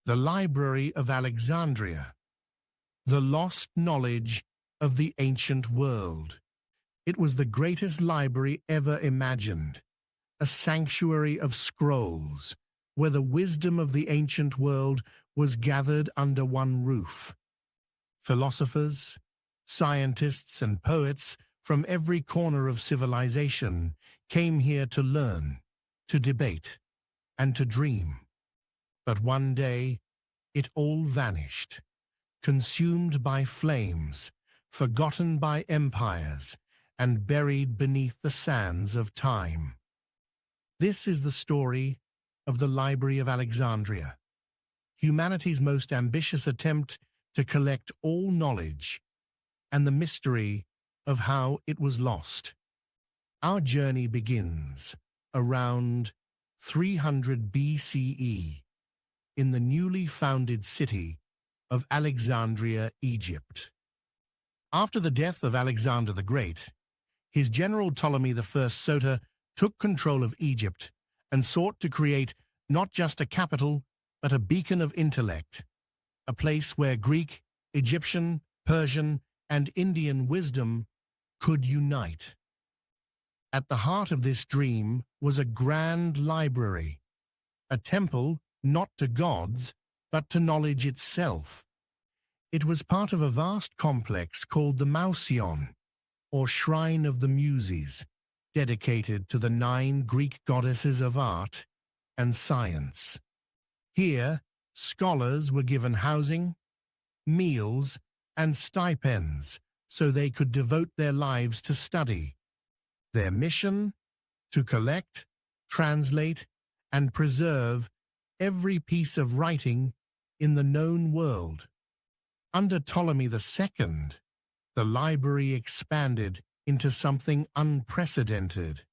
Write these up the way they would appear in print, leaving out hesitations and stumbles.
The Library of Alexandria, the lost knowledge of the ancient world. It was the greatest library ever imagined, a sanctuary of scrolls, where the wisdom of the ancient world was gathered under one roof. Philosophers, scientists, and poets from every corner of civilization came here to learn, to debate, and to dream. But one day, it all vanished, consumed by flames, forgotten by empires, and buried beneath the sands of time. This is the story of the Library of Alexandria, humanity's most ambitious attempt to collect all knowledge, and the mystery of how it was lost. Our journey begins around 300 BCE in the newly founded city of Alexandria, Egypt. After the death of Alexander the Great, his general Ptolemy I Soter took control of Egypt and sought to create not just a capital, but a beacon of intellect, a place where Greek, Egyptian, Persian, and Indian wisdom could unite. At the heart of this dream was a grand library, a temple not to gods, but to knowledge itself. It was part of a vast complex called the Mausion, or Shrine of the Muses, dedicated to the 9 Greek goddesses of art and science. Here, scholars were given housing, meals, and stipends so they could devote their lives to study. Their mission? To collect, translate, and preserve every piece of writing in the known world. Under Ptolemy II, the library expanded into something unprecedented.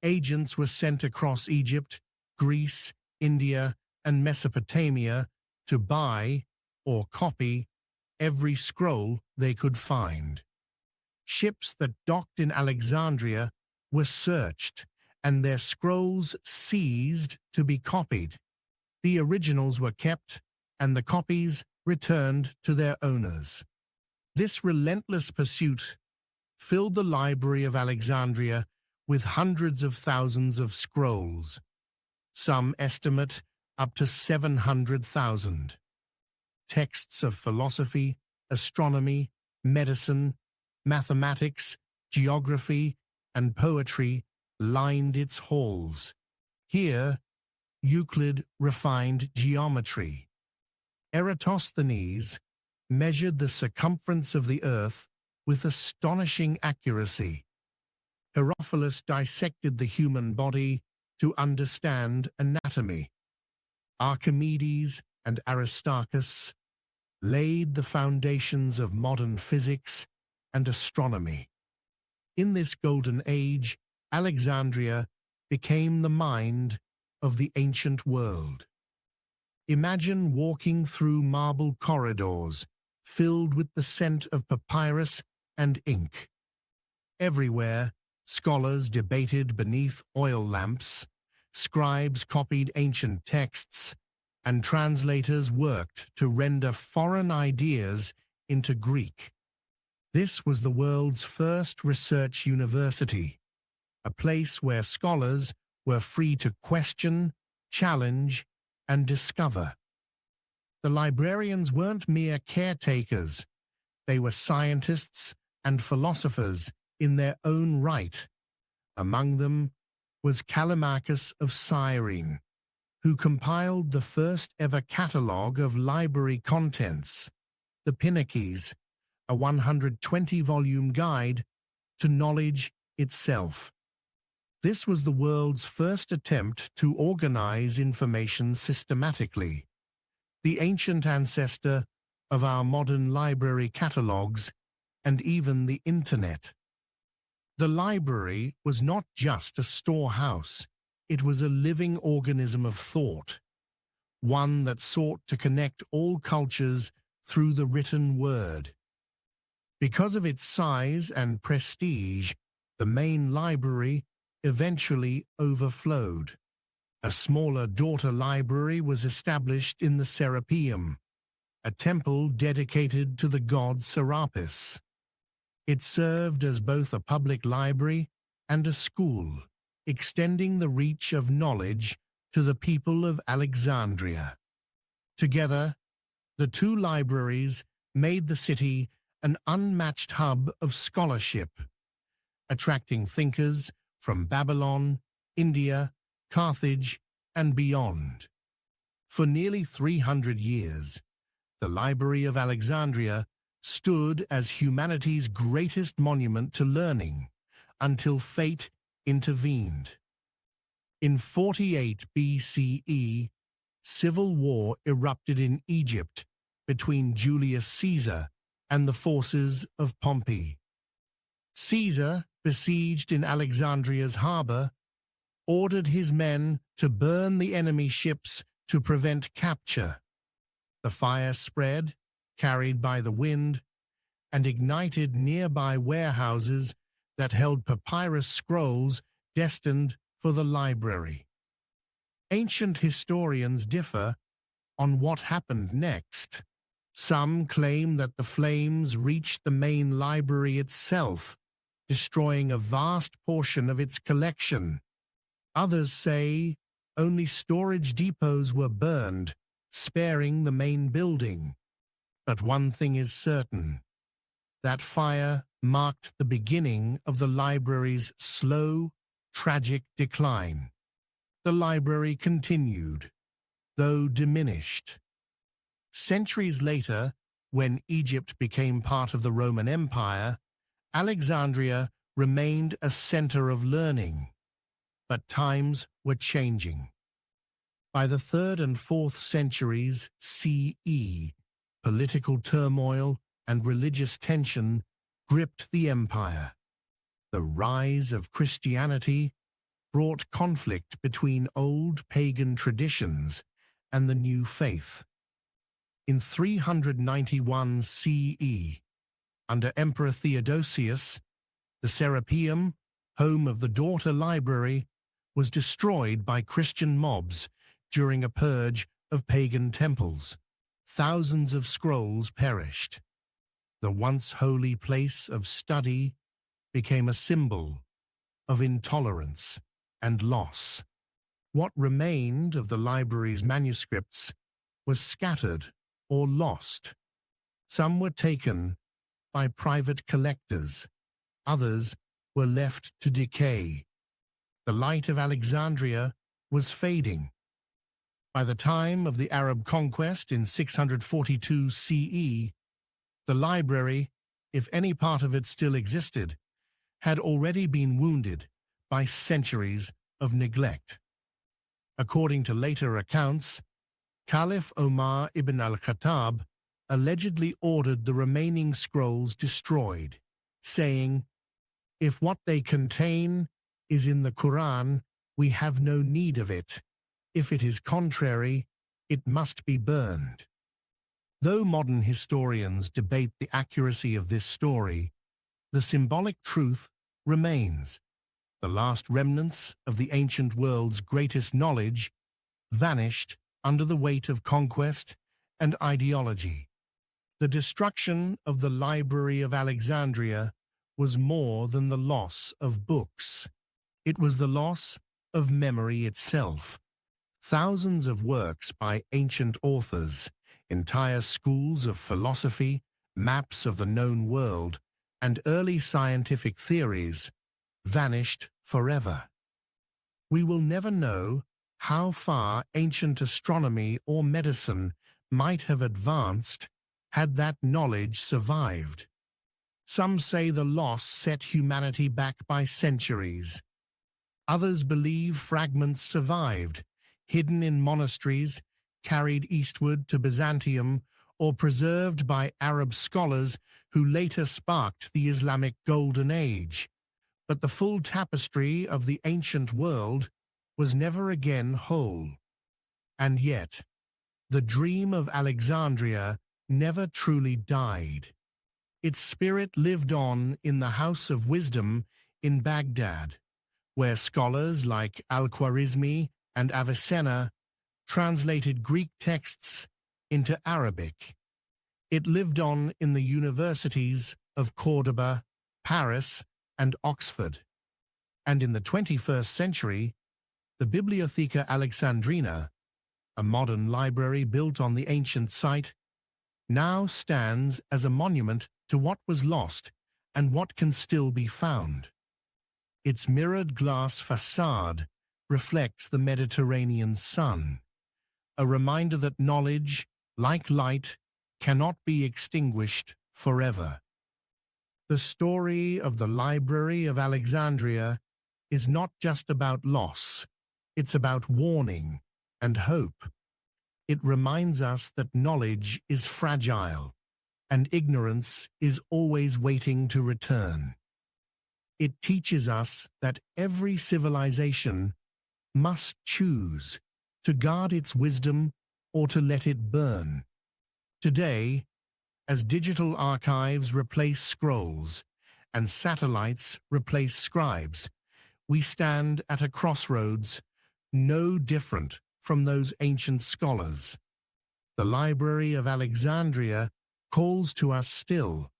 Agents were sent across Egypt, Greece, India, and Mesopotamia to buy or copy every scroll they could find. Ships that docked in Alexandria were searched and their scrolls seized to be copied. The originals were kept and the copies returned to their owners. This relentless pursuit filled the Library of Alexandria with hundreds of thousands of scrolls. Some estimate up to 700,000. Texts of philosophy, astronomy, medicine, mathematics, geography, and poetry lined its halls. Here, Euclid refined geometry. Eratosthenes measured the circumference of the Earth with astonishing accuracy. Herophilus dissected the human body to understand anatomy. Archimedes and Aristarchus laid the foundations of modern physics and astronomy. In this golden age, Alexandria became the mind of the ancient world. Imagine walking through marble corridors filled with the scent of papyrus and ink. Everywhere, scholars debated beneath oil lamps, scribes copied ancient texts, and translators worked to render foreign ideas into Greek. This was the world's first research university, a place where scholars were free to question, challenge, and discover. The librarians weren't mere caretakers. They were scientists and philosophers in their own right. Among them was Callimachus of Cyrene, who compiled the first ever catalogue of library contents, the Pinnaces, a 120-volume guide to knowledge itself. This was the world's first attempt to organize information systematically, the ancient ancestor of our modern library catalogues and even the Internet. The library was not just a storehouse, it was a living organism of thought, one that sought to connect all cultures through the written word. Because of its size and prestige, the main library eventually overflowed. A smaller daughter library was established in the Serapeum, a temple dedicated to the god Serapis. It served as both a public library and a school, extending the reach of knowledge to the people of Alexandria. Together, the two libraries made the city an unmatched hub of scholarship, attracting thinkers from Babylon, India, Carthage, and beyond. For nearly 300 years, the Library of Alexandria stood as humanity's greatest monument to learning until fate intervened. In 48 BCE, civil war erupted in Egypt between Julius Caesar and the forces of Pompey. Caesar, besieged in Alexandria's harbor, ordered his men to burn the enemy ships to prevent capture. The fire spread, carried by the wind, and ignited nearby warehouses that held papyrus scrolls destined for the library. Ancient historians differ on what happened next. Some claim that the flames reached the main library itself, destroying a vast portion of its collection. Others say only storage depots were burned, sparing the main building. But one thing is certain: that fire marked the beginning of the library's slow, tragic decline. The library continued, though diminished. Centuries later, when Egypt became part of the Roman Empire, Alexandria remained a center of learning. But times were changing. By the 3rd and 4th centuries CE, political turmoil and religious tension gripped the empire. The rise of Christianity brought conflict between old pagan traditions and the new faith. In 391 CE, under Emperor Theodosius, the Serapeum, home of the daughter library, was destroyed by Christian mobs during a purge of pagan temples. Thousands of scrolls perished. The once holy place of study became a symbol of intolerance and loss. What remained of the library's manuscripts was scattered or lost. Some were taken by private collectors. Others were left to decay. The light of Alexandria was fading. By the time of the Arab conquest in 642 CE, the library, if any part of it still existed, had already been wounded by centuries of neglect. According to later accounts, Caliph Omar ibn al-Khattab allegedly ordered the remaining scrolls destroyed, saying, "If what they contain is in the Quran, we have no need of it. If it is contrary, it must be burned." Though modern historians debate the accuracy of this story, the symbolic truth remains. The last remnants of the ancient world's greatest knowledge vanished under the weight of conquest and ideology. The destruction of the Library of Alexandria was more than the loss of books. It was the loss of memory itself. Thousands of works by ancient authors, entire schools of philosophy, maps of the known world, and early scientific theories vanished forever. We will never know how far ancient astronomy or medicine might have advanced had that knowledge survived. Some say the loss set humanity back by centuries. Others believe fragments survived, hidden in monasteries, carried eastward to Byzantium, or preserved by Arab scholars who later sparked the Islamic Golden Age. But the full tapestry of the ancient world was never again whole. And yet, the dream of Alexandria never truly died. Its spirit lived on in the House of Wisdom in Baghdad, where scholars like Al-Khwarizmi and Avicenna translated Greek texts into Arabic. It lived on in the universities of Cordoba, Paris, and Oxford. And in the 21st century, the Bibliotheca Alexandrina, a modern library built on the ancient site, now stands as a monument to what was lost and what can still be found. Its mirrored glass facade reflects the Mediterranean sun, a reminder that knowledge, like light, cannot be extinguished forever. The story of the Library of Alexandria is not just about loss, it's about warning and hope. It reminds us that knowledge is fragile and ignorance is always waiting to return. It teaches us that every civilization must choose to guard its wisdom or to let it burn. Today, as digital archives replace scrolls and satellites replace scribes, we stand at a crossroads no different from those ancient scholars. The Library of Alexandria calls to us still,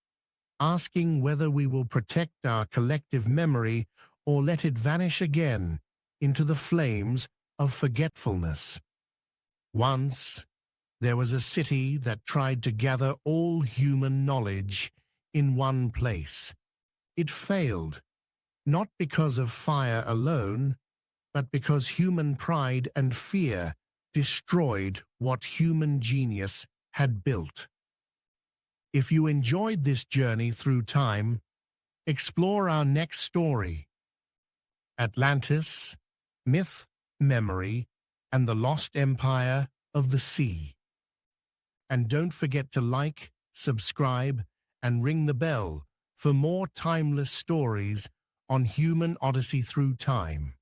asking whether we will protect our collective memory or let it vanish again into the flames of forgetfulness. Once, there was a city that tried to gather all human knowledge in one place. It failed, not because of fire alone, but because human pride and fear destroyed what human genius had built. If you enjoyed this journey through time, explore our next story, Atlantis, Myth, Memory, and the Lost Empire of the Sea. And don't forget to like, subscribe, and ring the bell for more timeless stories on Human Odyssey Through Time.